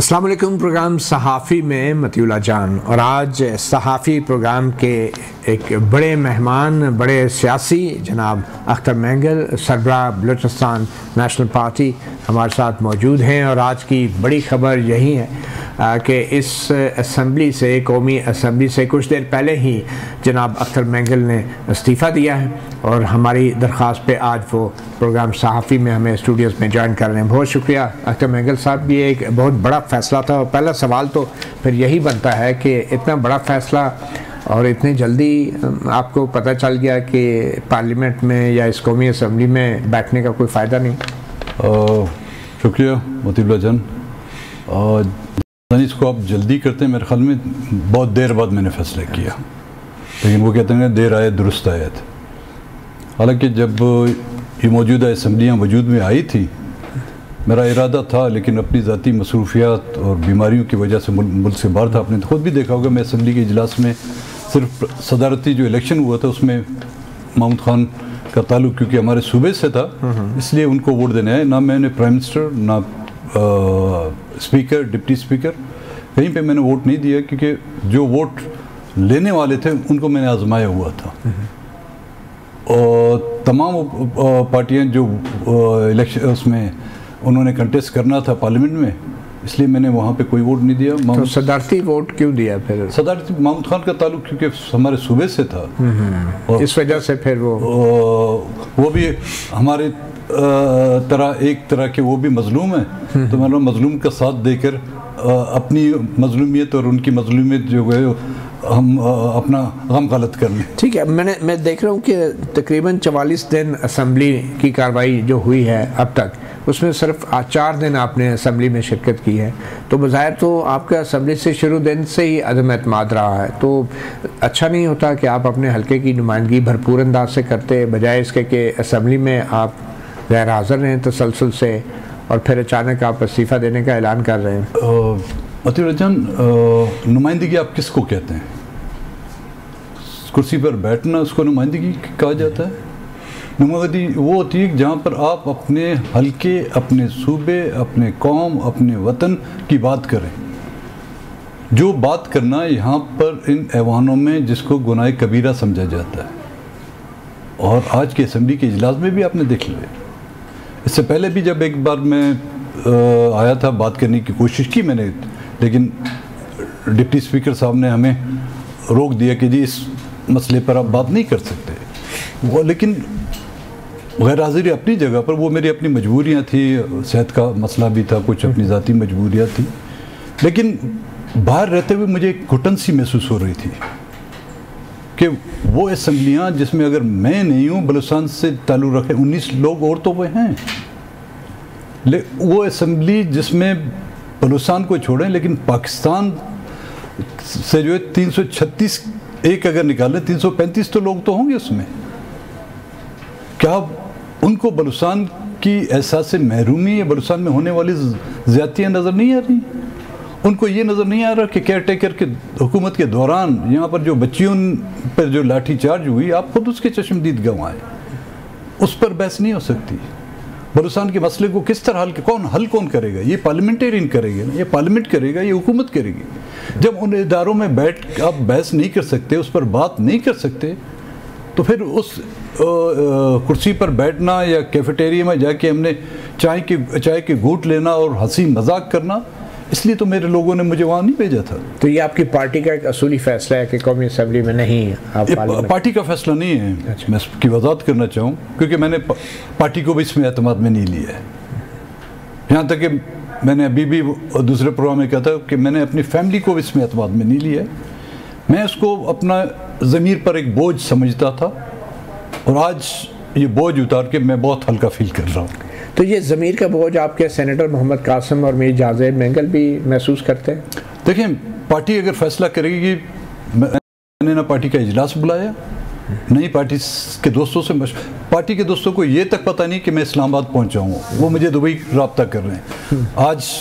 अस्सलाम वालेकुम। प्रोग्राम सहाफ़ी में मतीउल्लाह जान, और आज सहाफ़ी प्रोग्राम के एक बड़े मेहमान, बड़े सियासी जनाब अख्तर मेंगल, सरबराह बलूचिस्तान नेशनल पार्टी हमारे साथ मौजूद हैं। और आज की बड़ी ख़बर यही है कि इस असम्बली से, कौमी असम्बली से कुछ देर पहले ही जनाब अख्तर मेंगल ने इस्तीफ़ा दिया है और हमारी दरख्वास्त पे आज वो प्रोग्राम सहाफ़ी में हमें स्टूडियोज़ में ज्वाइन कर रहे हैं। बहुत शुक्रिया अख्तर मेंगल साहब। ये एक बहुत बड़ा फ़ैसला था और पहला सवाल तो फिर यही बनता है कि इतना बड़ा फ़ैसला और इतनी जल्दी आपको पता चल गया कि पार्लियामेंट में या इस कौमी असम्बली में बैठने का कोई फ़ायदा नहीं। शुक्रिया मतीउल्लाह जान। इसको आप जल्दी करते हैं, मेरे ख्याल में बहुत देर बाद मैंने फैसला किया, लेकिन वो कहते हैं देर आए दुरुस्त आयत। हालांकि जब ये मौजूदा असम्बलियाँ वजूद में आई थी, मेरा इरादा था, लेकिन अपनी ज़ाती मसरूफियात और बीमारियों की वजह से मुल्क से बाहर था। आपने तो ख़ुद भी देखा होगा, मैं असम्बली के इजलास में सिर्फ सदारती जो इलेक्शन हुआ था उसमें महमूद खान का ताल्लुक क्योंकि हमारे सूबे से था, इसलिए उनको वोट देने आए। ना मैंने प्राइम मिनिस्टर, ना स्पीकर, डिप्टी स्पीकर, कहीं पे मैंने वोट नहीं दिया, क्योंकि जो वोट लेने वाले थे उनको मैंने आजमाया हुआ था। और तमाम पार्टियां जो इलेक्शन उसमें उन्होंने कंटेस्ट करना था पार्लियामेंट में, इसलिए मैंने वहाँ पे कोई वोट नहीं दिया। तो सदारती वोट क्यों दिया फिर? सदारती महमूद खान का ताल्लुक क्योंकि हमारे सूबे से था, और इस वजह से फिर वो भी हमारे एक तरह के वो भी मजलूम है, तो मैंने मजलूम का साथ देकर अपनी मजलूमियत और उनकी मजलूमियत जो है हम अपना गम गलत कर लें। ठीक है, मैं देख रहा हूँ कि तकरीबन 44 दिन असम्बली की कार्रवाई जो हुई है अब तक, उसमें सिर्फ 4 दिन आपने असम्बली में शिरकत की है। तो बज़ाहिर तो आपका असम्बली से शुरू दिन से ही अदम एतमाद रहा है, तो अच्छा नहीं होता कि आप अपने हल्के की नुमाइंदगी भरपूर अंदाज से करते, बजाय इसके कि असम्बली में आप गैर हाज़िर रहें तसलसल से और फिर अचानक आप इस्तीफ़ा देने का ऐलान कर रहे हैं। मतीउल्लाह जान, नुमाइंदगी आप किसको कहते हैं? कुर्सी पर बैठना उसको नुमाइंदगी कहा जाता है? नुमाइंदगी वो होती है जहाँ पर आप अपने हल्के, अपने सूबे, अपने कौम, अपने वतन की बात करें। जो बात करना यहाँ पर इन ऐवानों में जिसको गुनाह कबीरा समझा जाता है, और आज के असम्बली के इजलास में भी आपने देख लिया। इससे पहले भी जब एक बार मैं आया था, बात करने की कोशिश की मैंने, लेकिन डिप्टी स्पीकर साहब ने हमें रोक दिया कि जी इस मसले पर आप बात नहीं कर सकते। वो लेकिन गैर हाज़िरी अपनी जगह पर, वो मेरी अपनी मजबूरियाँ थी, सेहत का मसला भी था, कुछ अपनी ज़ाती मजबूरियाँ थी, लेकिन बाहर रहते हुए मुझे एक घुटन सी महसूस हो रही थी कि वो असम्बलियाँ जिसमें अगर मैं नहीं हूँ, बलूचिस्तान से ताल्लुक़ रखे 19 लोग और तो वो हैं, वो असम्बली जिसमें बलूचिस्तान को छोड़ें लेकिन पाकिस्तान से जो है 336 एक अगर निकालें 335 तो लोग तो होंगे उसमें। क्या उनको बलूचिस्तान की एहसास से महरूमी या बलूचिस्तान में होने वाली ज़्यादतियाँ नज़र नहीं आ रही? उनको ये नज़र नहीं आ रहा कि केयर टेकर के हुकूमत के दौरान यहाँ पर जो बच्चियों पर जो लाठी चार्ज हुई, आप खुद उसके चश्मदीद गवाएं, उस पर बहस नहीं हो सकती। बलूचिस्तान के मसले को किस तरह हल कौन करेगा? ये पार्लियामेंटेरियन करेगा ना, ये पार्लियामेंट करेगा, ये हुकूमत करेगी। जब उन इदारों में बैठ आप बहस नहीं कर सकते, उस पर बात नहीं कर सकते, तो फिर उस कुर्सी पर बैठना या कैफेटेरिया में जाके हमने चाय के घूंट लेना और हंसी मजाक करना, इसलिए तो मेरे लोगों ने मुझे वहाँ नहीं भेजा था। तो ये आपकी पार्टी का एक असूली फैसला है कि कौमी असम्बली में नहीं आप? पार्टी का फैसला नहीं है। अच्छा। मैं इसकी वजाहत करना चाहूँ, क्योंकि मैंने पार्टी को भी इसमें एतमाद में नहीं लिया है। यहाँ तक कि मैंने अभी भी दूसरे प्रोग्राम में कहा था कि मैंने अपनी फैमिली को भी इसमें एतमाद में नहीं लिया है। मैं उसको अपना ज़मीर पर एक बोझ समझता था, और आज ये बोझ उतार के मैं बहुत हल्का फील कर रहा हूँ। तो ये ज़मीर का बोझ आपके सेनेटर मोहम्मद कासिम और मीर जावेद मेंगल भी महसूस करते हैं? देखिए, पार्टी अगर फैसला करेगी, मैंने ना पार्टी का इजलास बुलाया, नहीं पार्टी के दोस्तों से, पार्टी के दोस्तों को ये तक पता नहीं कि मैं इस्लामाबाद पहुंचा हूँ, वो मुझे दुबई रब्ता कर रहे हैं। आज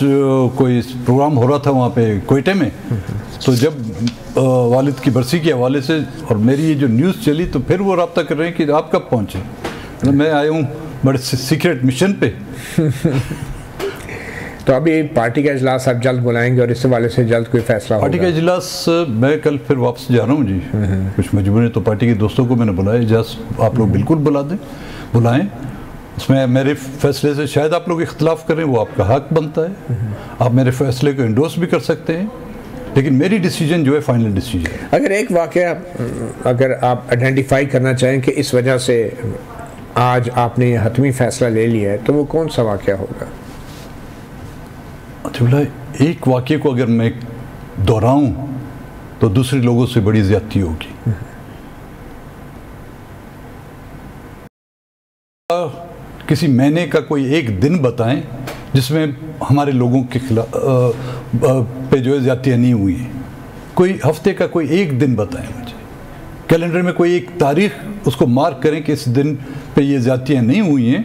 कोई प्रोग्राम हो रहा था वहाँ पे कोयटे में, तो जब वालिद की बरसी के हवाले से और मेरी ये जो न्यूज़ चली, तो फिर वो रब्ता कर रहे हैं कि आप कब पहुँचे। मैं आया हूँ बड़े सीक्रेट मिशन पे। तो अभी पार्टी का इजलास आप जल्द बुलाएंगे और इस वाले से जल्द कोई फैसला होगा? पार्टी का इजलास मैं कल फिर वापस जा रहा हूँ जी, कुछ मजबूरी, तो पार्टी के दोस्तों को मैंने बुलाया। इजलास आप लोग बिल्कुल बुलाएं। उसमें मेरे फैसले से शायद आप लोग इख्तलाफ करें, वो आपका हक बनता है, आप मेरे फैसले को इंडोर्स भी कर सकते हैं, लेकिन मेरी डिसीजन जो है फाइनल डिसीजन। अगर एक वाकया अगर आप आइडेंटिफाई करना चाहें कि इस वजह से आज आपने ये हतमी फैसला ले लिया है, तो वो कौन सा वाकया होगा? अच्छा, एक वाकये को अगर मैं दोहराऊं तो दूसरे लोगों से बड़ी ज्यादती होगी। किसी महीने का कोई एक दिन बताएं जिसमें हमारे लोगों के खिलाफ पे जो है ज्यादतियाँ नहीं हुई हैं। कोई हफ्ते का कोई एक दिन बताएं मुझे, कैलेंडर में कोई एक तारीख उसको मार्क करें कि इस दिन पे ये ज्यादतियाँ नहीं हुई हैं,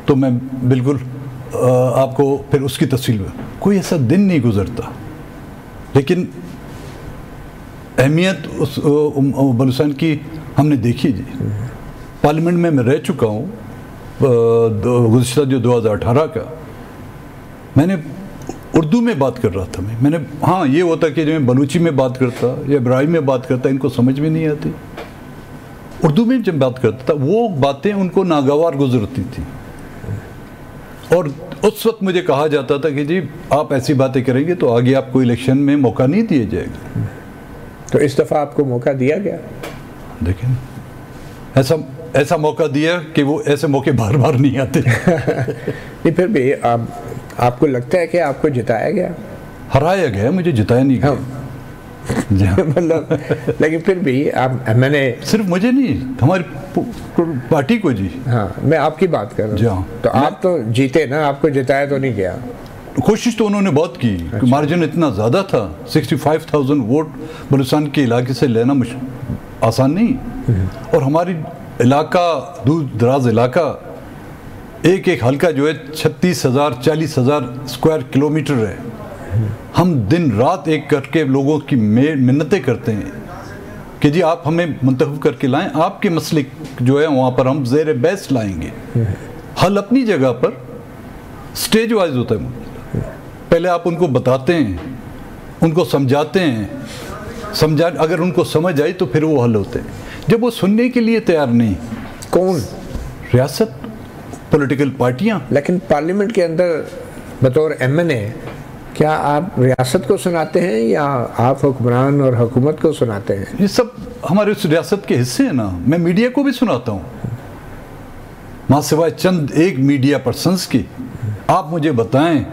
तो मैं बिल्कुल आपको फिर उसकी तफसील में, कोई ऐसा दिन नहीं गुजरता। लेकिन अहमियत उस बलूचिस्तान की हमने देखी जी। पार्लियामेंट में मैं रह चुका हूँ गुज़िश्ता जो 2018 का, मैंने उर्दू में बात कर रहा था मैंने हाँ, ये होता कि जो मैं बलूची में बात करता या इब्राहिमी में बात करता, इनको समझ में नहीं आती। उर्दू में जब बात करता था वो बातें उनको नागवार गुजरती थी, और उस वक्त मुझे कहा जाता था कि जी आप ऐसी बातें करेंगे तो आगे आपको इलेक्शन में मौका नहीं दिया जाएगा। तो इस दफ़ा आपको मौका दिया गया? देखें, ऐसा मौका दिया कि वो ऐसे मौके बार बार नहीं आते। नहीं, फिर भी आपको लगता है कि आपको जिताया गया? हराया गया, मुझे जिताया नहीं गया। मतलब लेकिन फिर भी मैंने सिर्फ मुझे नहीं, हमारी पार्टी को जी। हाँ, मैं आपकी बात कर रहा हूँ। तो आप तो जीते ना, आपको जिताया तो नहीं गया? कोशिश तो उन्होंने बहुत की। अच्छा। मार्जिन इतना ज़्यादा था, 65,000 वोट बलूचिस्तान के इलाके से लेना आसान नहीं। और हमारी इलाका दूर दराज इलाका, एक एक हल्का जो है 36,000 40,000 स्क्वायर किलोमीटर है। हम दिन रात एक करके लोगों की मिन्नतें करते हैं कि जी आप हमें मुंतखब करके लाएं, आपके मसले जो है वहाँ पर हम ज़ेर बहस लाएंगे। हल अपनी जगह पर स्टेज वाइज होता है। पहले आप उनको बताते हैं, उनको समझाते हैं, अगर उनको समझ आई तो फिर वो हल होते हैं। जब वो सुनने के लिए तैयार नहीं, कौन? रियासत, पॉलिटिकल पार्टियां। लेकिन पार्लियामेंट के अंदर बतौर MNA क्या आप रियासत को सुनाते हैं या आप हुक्मरान और हुकूमत को सुनाते हैं? ये सब हमारे उस रियासत के हिस्से हैं ना। मैं मीडिया को भी सुनाता हूँ, मां सिवाय चंद एक मीडिया पर्सन्स की। आप मुझे बताएं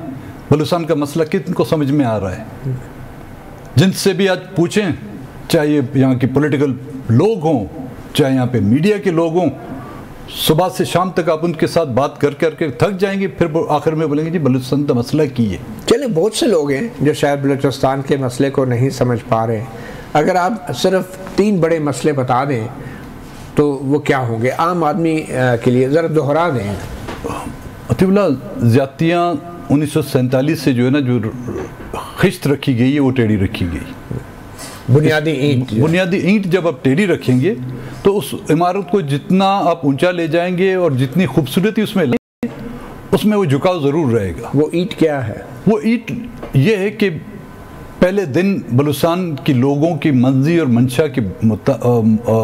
बलूचिस्तान का मसला किनको समझ में आ रहा है? जिनसे भी आज पूछें, चाहे यहाँ के पॉलिटिकल लोग हों, चाहे यहाँ पे मीडिया के लोग हों, सुबह से शाम तक आप उनके साथ बात कर करके थक जाएंगे, फिर आखिर में बोलेंगे जी बलूचिस्तान का मसला की है। चलिए, बहुत से लोग हैं जो शायद बलूचिस्तान के मसले को नहीं समझ पा रहे। अगर आप सिर्फ 3 बड़े मसले बता दें तो वो क्या होंगे आम आदमी के लिए? ज़रा दोहरा दें। अतिउल्लाह, ज़्यादतियाँ 1947 से जो है ना, जो खिश्त रखी गई है वो टेढ़ी रखी गई। बुनियादी ईंट जब आप टेढ़ी रखेंगे तो उस इमारत को जितना आप ऊंचा ले जाएंगे और जितनी खूबसूरती उसमें लाएंगे, उसमें वो झुकाव ज़रूर रहेगा। वो ईंट क्या है? वो ईंट ये है कि पहले दिन बलूचिस्तान के लोगों की मंजी और मंशा के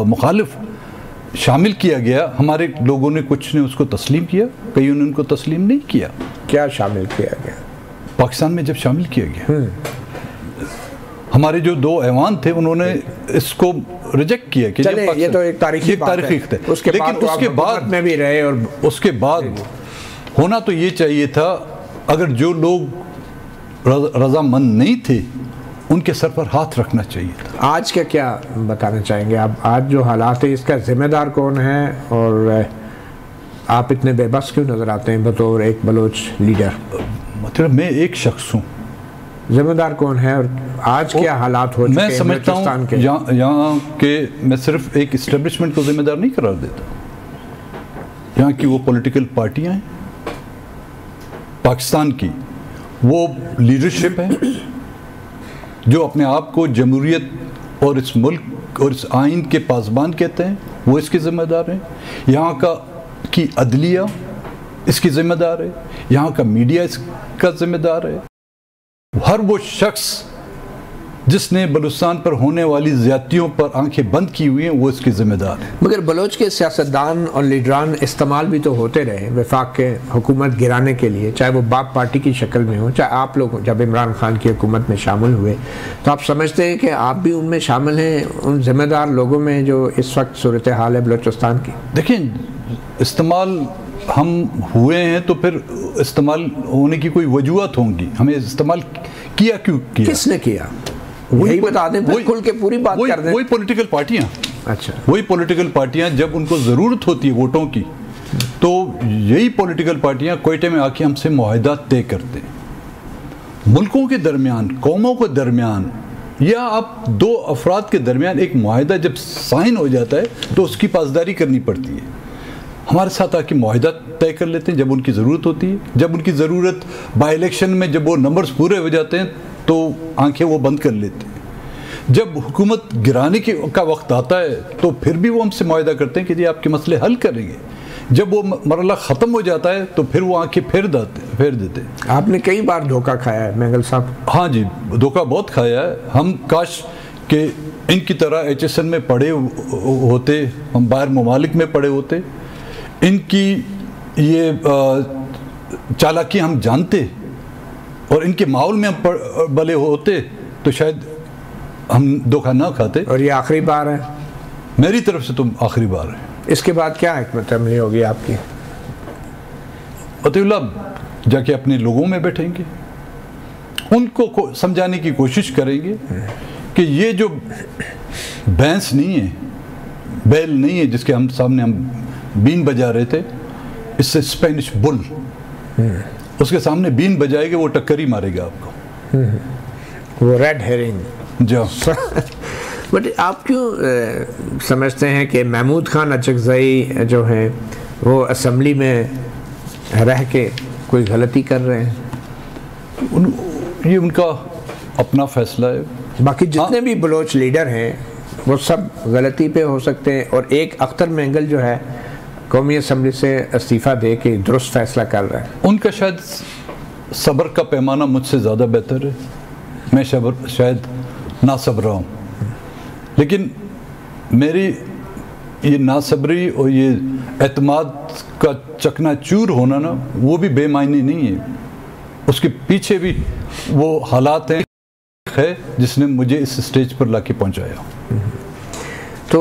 मुखालिफ शामिल किया गया। हमारे लोगों ने कुछ ने उसको तस्लीम किया, कईयों ने उनको तस्लीम नहीं किया। क्या शामिल किया गया? पाकिस्तान में जब शामिल किया गया, हमारे जो 2 ऐवान थे उन्होंने इसको रिजेक्ट किया कि ये तो एक तारीखी बात है। लेकिन उसके बाद में भी रहे, और उसके बाद होना तो ये चाहिए था, अगर जो लोग रजामंद नहीं थे उनके सर पर हाथ रखना चाहिए था। आज का क्या बताना चाहेंगे आप? आज जो हालात है इसका जिम्मेदार कौन है, और आप इतने बेबस क्यों नजर आते हैं बतौर एक बलोच लीडर? मतलब मैं एक शख्स हूँ, जिम्मेदार कौन है? और आज क्या हालात हो चुके हैं? मैं समझता हूँ यहाँ के मैं सिर्फ एक इस्टेब्लिशमेंट को जिम्मेदार नहीं करार देता। यहाँ की वो पॉलिटिकल पार्टियाँ हैं, पाकिस्तान की वो लीडरशिप है जो अपने आप को जमहूरियत और इस मुल्क और इस आइन के पासबान कहते हैं, वो इसके जिम्मेदार हैं। यहाँ की अदलिया इसकी जिम्मेदार है, यहाँ का मीडिया इसका जिम्मेदार है, हर वो शख्स जिसने बलूचिस्तान पर होने वाली ज़्यादतियों पर आंखें बंद की हुई हैं वो इसकी जिम्मेदार है। मगर बलोच के सियासतदान और लीडरान इस्तेमाल भी तो होते रहे वफाक के हुकूमत गिराने के लिए, चाहे वो बाप पार्टी की शक्ल में हो, चाहे आप लोग जब इमरान खान की हुकूमत में शामिल हुए, तो आप समझते हैं कि आप भी उनमें शामिल हैं, उन जिम्मेदार लोगों में जो इस वक्त सूरत हाल है बलूचिस्तान की? देखिए, इस्तेमाल हम हुए हैं तो फिर इस्तेमाल होने की कोई वजूहत होंगी, हमें इस्तेमाल किया क्यों किया, किसने किया, वही बता दें, फिर खुल के पूरी बात कर दें। वही पॉलिटिकल पार्टियां, अच्छा, वही पॉलिटिकल पार्टियां जब उनको ज़रूरत होती है वोटों की, तो यही पॉलिटिकल पार्टियां क्वेटे में आके हमसे मुआहदा तय करते हैं। मुल्कों के दरमियान, कौमों के दरमियान या आप दो अफराद के दरमियान एक मुआहदा जब साइन हो जाता है तो उसकी पासदारी करनी पड़ती है। हमारे साथ आके मुआहदा तय कर लेते हैं जब उनकी ज़रूरत होती है, जब उनकी ज़रूरत बाई इलेक्शन में जब वो नंबर्स पूरे हो जाते हैं तो आंखें वो बंद कर लेते हैं। जब हुकूमत गिराने का वक्त आता है तो फिर भी वो हमसे मुआहदा करते हैं कि जी आपके मसले हल करेंगे। जब वो मरला ख़त्म हो जाता है तो फिर वो आंखें फेर देते हैं। आपने कई बार धोखा खाया है मैंगल साहब। हाँ जी, धोखा बहुत खाया है। हम काश के इनकी तरह HSN में पढ़े होते, हम बाहर ममालिक में पढ़े होते, इनकी ये चालाकी हम जानते और इनके माहौल में हम बले होते तो शायद हम धोखा ना खाते। और ये आखिरी बार है मेरी तरफ से, तो आखिरी बार है। इसके बाद क्या हिकमत अमली होगी आपकी? अतिउल्लाह जाके अपने लोगों में बैठेंगे, उनको समझाने की कोशिश करेंगे कि ये जो भैंस नहीं है, बैल नहीं है जिसके हम सामने हम बीन बजा रहे थे, इससे स्पेनिश बुल, उसके सामने बीन बजाएगा वो टक्कर ही मारेगा आपको, वो रेड हेरिंग जो बट आप क्यों समझते हैं कि महमूद खान अचकज़ई जो हैं वो असम्बली में रह के कोई गलती कर रहे हैं? ये उनका अपना फैसला है। बाकी जितने भी बलोच लीडर हैं वो सब गलती पे हो सकते हैं, और एक अख्तर मैंगल जो है कौमी असम्बली से इस्तीफ़ा दे के दुरुस्त फैसला कर रहा है। उनका शायद सब्र का पैमाना मुझसे ज़्यादा बेहतर है, मैं शायद ना सब्र हूँ, लेकिन मेरी ये नासब्री और ये एतमाद का चकनाचूर होना ना, वो भी बेमायनी नहीं है। उसके पीछे भी वो हालात हैं जिसने मुझे इस स्टेज पर लाके पहुँचाया। तो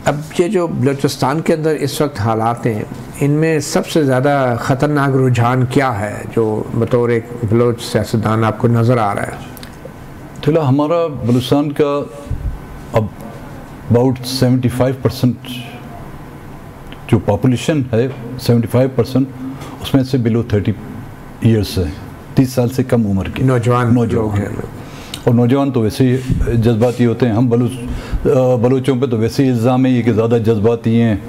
अब ये जो बलूचिस्तान के अंदर इस वक्त हालात हैं, इनमें सबसे ज़्यादा ख़तरनाक रुझान क्या है जो बतौर एक बलोच सियासतदान आपको नज़र आ रहा है? फिलहाल हमारा बलूचिस्तान का अब अबाउट 75% जो पॉपुलेशन है, 75% उसमें से बिलो 30 ईयर्स है, 30 साल से कम उम्र के नौजवान लोग हैं। और नौजवान तो वैसे ही जज्बाती होते हैं। हम बलूचों पे तो वैसे ही इल्ज़ाम है ये कि ज़्यादा जज्बाती हैं।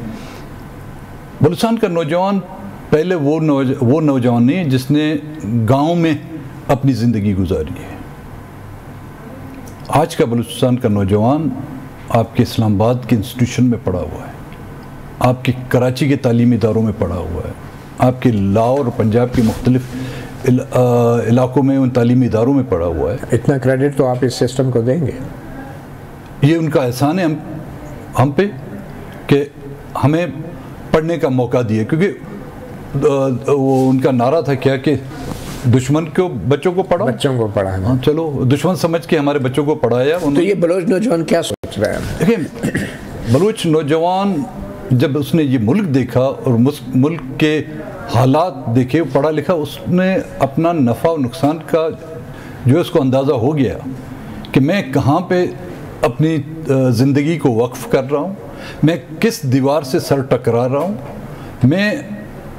बलूचिस्तान का नौजवान पहले वो नौजवान नहीं है जिसने गांव में अपनी ज़िंदगी गुजारी है। आज का बलूचिस्तान का नौजवान आपके इस्लामाबाद के इंस्टीट्यूशन में पढ़ा हुआ है, आपके कराची के तालीमी इदारों में पढ़ा हुआ है, आपके लाहौर और पंजाब के मुख्तलिफ इलाकों में उन तालीमी इदारों में पढ़ा हुआ है। इतना क्रेडिट तो आप इस सिस्टम को देंगे? ये उनका एहसान है हम पे कि हमें पढ़ने का मौका दिए, क्योंकि वो उनका नारा था क्या कि दुश्मन को बच्चों को पढ़ाओ, बच्चों को पढ़ाना। हाँ, चलो दुश्मन समझ के हमारे बच्चों को पढ़ाया। तो ये बलोच नौजवान क्या सोच रहा है? देखिए, बलूच नौजवान जब उसने ये मुल्क देखा और मुल्क के हालात देखे, पढ़ा लिखा, उसने अपना नफ़ा और नुकसान का जो उसको अंदाज़ा हो गया कि मैं कहाँ पे अपनी ज़िंदगी को वक्फ कर रहा हूँ, मैं किस दीवार से सर टकरा रहा हूँ,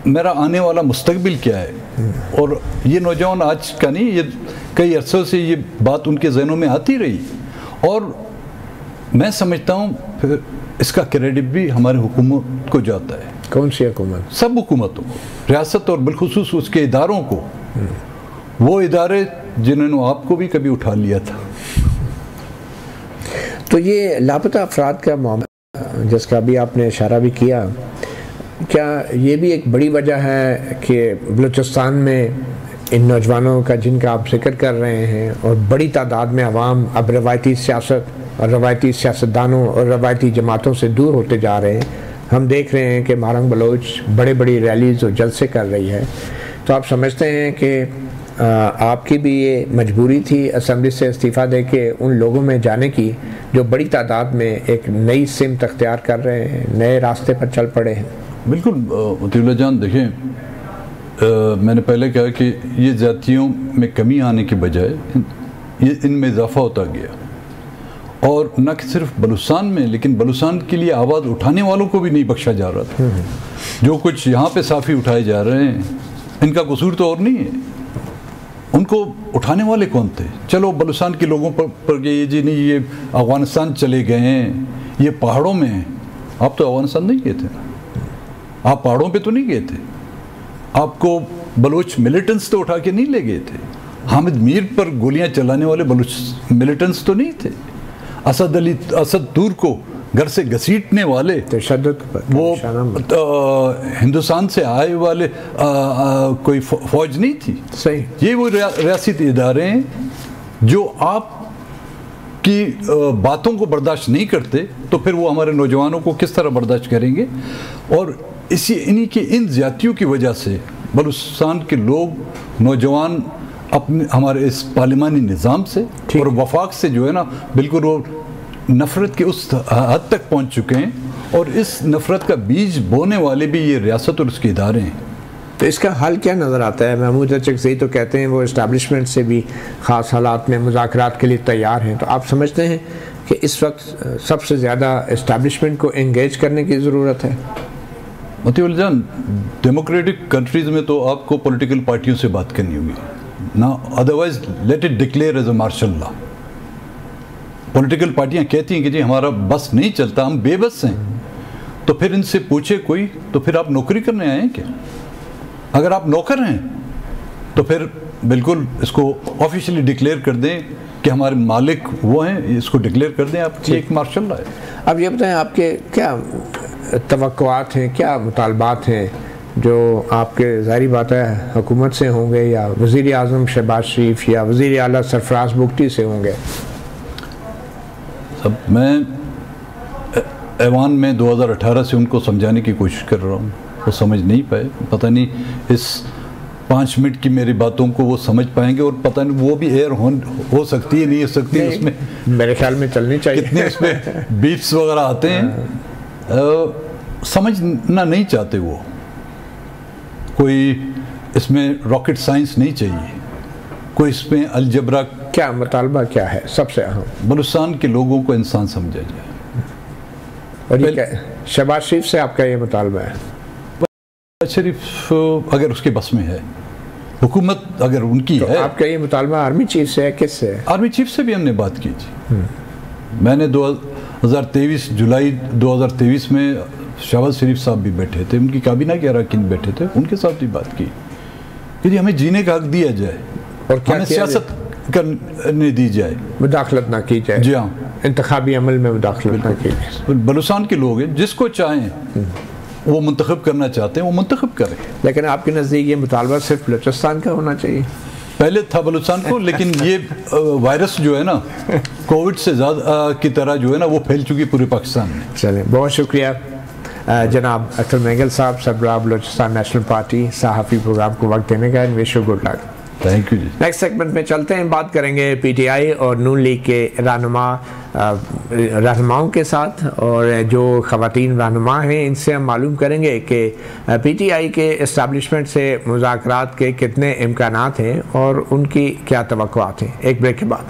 मेरा आने वाला मुस्तकबिल क्या है। और ये नौजवान आज का नहीं, ये कई अरसों से ये बात उनके ज़हनों में आती रही, और मैं समझता हूँ फिर इसका क्रेडिट भी हमारे हुकूमत को जाता है। कौन सी हुकूमत? सब हुकूमतों को, रियासत और बिलखुसूस उसके इदारों को, वो इदारे जिन्होंने आपको भी कभी उठा लिया था। तो ये लापता अफराद का मामला जिसका अभी आपने इशारा भी किया, क्या ये भी एक बड़ी वजह है कि बलूचिस्तान में इन नौजवानों का जिनका आप जिक्र कर रहे हैं और बड़ी तादाद में अवाम अब रवायती सियासत और रवायती सियासतदानों और रवायती जमातों से दूर होते जा रहे हैं? हम देख रहे हैं कि मारंग बलोच बड़े बड़ी रैलीज़ और जलसे कर रही है, तो आप समझते हैं कि आपकी भी ये मजबूरी थी असम्बली से इस्तीफ़ा दे के उन लोगों में जाने की जो बड़ी तादाद में एक नई सिमत अख्तियार कर रहे हैं, नए रास्ते पर चल पड़े हैं? बिल्कुल मतीउल्लाह जान, देखें मैंने पहले कहा कि ये जातियों में कमी आने के बजाय ये इनमें इजाफा होता गया, और न कि सिर्फ बलूचिस्तान में, लेकिन बलूचिस्तान के लिए आवाज़ उठाने वालों को भी नहीं बख्शा जा रहा था। जो कुछ यहाँ पे साफ़ी उठाए जा रहे हैं, इनका कसूर तो और नहीं है, उनको उठाने वाले कौन थे? चलो बलूचिस्तान के लोगों पर ये जी नहीं, ये अफ़गानिस्तान चले गए हैं, ये पहाड़ों में हैं। आप तो अफ़गानिस्तान नहीं गए थे, आप पहाड़ों पे तो नहीं गए थे, आपको बलोच मिलिटेंट्स तो उठा के नहीं ले गए थे, हामिद मीर पर गोलियां चलाने वाले बलोच मिलिटेंट्स तो नहीं थे, असद दूर को घर से घसीटने वाले वो हिंदुस्तान से आए वाले कोई फौज नहीं थी। सही, ये वो रियासती इदारे हैं जो आप की बातों को बर्दाश्त नहीं करते, तो फिर वो हमारे नौजवानों को किस तरह बर्दाश्त करेंगे? और इन्हीं की इन ज़्यादतियों की वजह से बलूचिस्तान के लोग, नौजवान अपने हमारे इस पार्लिमानी निज़ाम से और वफाक से जो है ना, बिल्कुल वो नफ़रत के उस हद तक पहुंच चुके हैं, और इस नफ़रत का बीज बोने वाले भी ये रियासत और उसके इदारे हैं। तो इसका हल क्या नज़र आता है? महमूद चकज़ई तो कहते हैं वो इस्टेब्लिशमेंट से भी ख़ास हालात में मुज़ाकरात के लिए तैयार हैं, तो आप समझते हैं कि इस वक्त सबसे ज़्यादा इस्टेब्लिशमेंट को एंगेज करने की ज़रूरत है? मतीउल्लाह जान, डेमोक्रेटिक कंट्रीज़ में तो आपको पॉलिटिकल पार्टियों से बात करनी होगी ना, otherwise let it declare as a martial law. Political पार्टियां कहती हैं कि जी हमारा बस नहीं चलता, हम बेबस हैं, तो फिर इनसे पूछे कोई, तो फिर आप नौकरी करने आए हैं क्या? अगर आप नौकर हैं तो फिर बिल्कुल इसको ऑफिशियली डिक्लेयर कर दें कि हमारे मालिक वो हैं, इसको डिक्लेयर कर दें आप, एक मार्शल लॉ है। अब ये बताएं, आपके क्या तवक्कुआत हैं, क्या मुतालबात हैं जो आपके, ज़ाहिर बात है हुकूमत से होंगे या वज़ीर आज़म शहबाज शरीफ या वज़ीर आला सरफराज बुगटी से होंगे? सब मैं ऐवान में 2018 से उनको समझाने की कोशिश कर रहा हूँ, वो समझ नहीं पाए। पता नहीं इस 5 मिनट की मेरी बातों को वो समझ पाएंगे, और पता नहीं वो भी एयर हो सकती है, नहीं हो सकती, उसमें मेरे ख्याल में चलनी चाहिए। कितने उसमें बीफ्स वगैरह आते हैं, समझना नहीं चाहते वो। कोई इसमें रॉकेट साइंस नहीं चाहिए, कोई इसमें अलजबरा। क्या मुतालबा क्या है सबसे अहम? बलूचिस्तान के लोगों को इंसान समझा जाए। और ये क्या शहबाज शरीफ से आपका ये मुतालबा है? शरीफ अगर उसके बस में है, हुकूमत अगर उनकी तो है। आपका ये मुतालबा आर्मी चीफ से है, किस से है? आर्मी चीफ से भी हमने बात की थी। मैंने 2023 जुलाई 2023 में शहबाज शरीफ साहब भी बैठे थे, उनकी काबीना के अरकान बैठे थे, उनके साथ भी बात की कि जी हमें जीने का हक दिया जाए और क्या सियासत करने दी जाए, मुदाखलत ना की जाए। जी हाँ, इंतखाबी अमल में मुदाखलत ना की जाए। बलूचिस्तान के लोग हैं, जिसको चाहें वो मुंतखब करना चाहते हैं वो मुंतखब करें। लेकिन आपके नज़दीक ये मुतालबा सिर्फ बलूचिस्तान का होना चाहिए? पहले था बलूचिस्तान को, लेकिन ये वायरस जो है ना, कोविड से ज़्यादा की तरह जो है ना, वो फैल चुकी पूरे पाकिस्तान में। चलें, बहुत शुक्रिया जनाब अख्तर मैंगल साहब, सरबराह बलूचिस्तान नेशनल पार्टी, सहाफ़ी प्रोग्राम को वक्त देने का। Wish you good luck. Thank you जी। नेक्स्ट सेगमेंट में चलते हैं, बात करेंगे पीटीआई और नून लीग के रहनुमाओं के साथ, और जो ख़वातीन रहनुमा हैं इनसे हम मालूम करेंगे कि पीटीआई के इस्टेब्लिशमेंट से मुज़ाकरात के कितने इम्कानात हैं और उनकी क्या तवक्कुआत हैं। एक ब्रेक के बाद।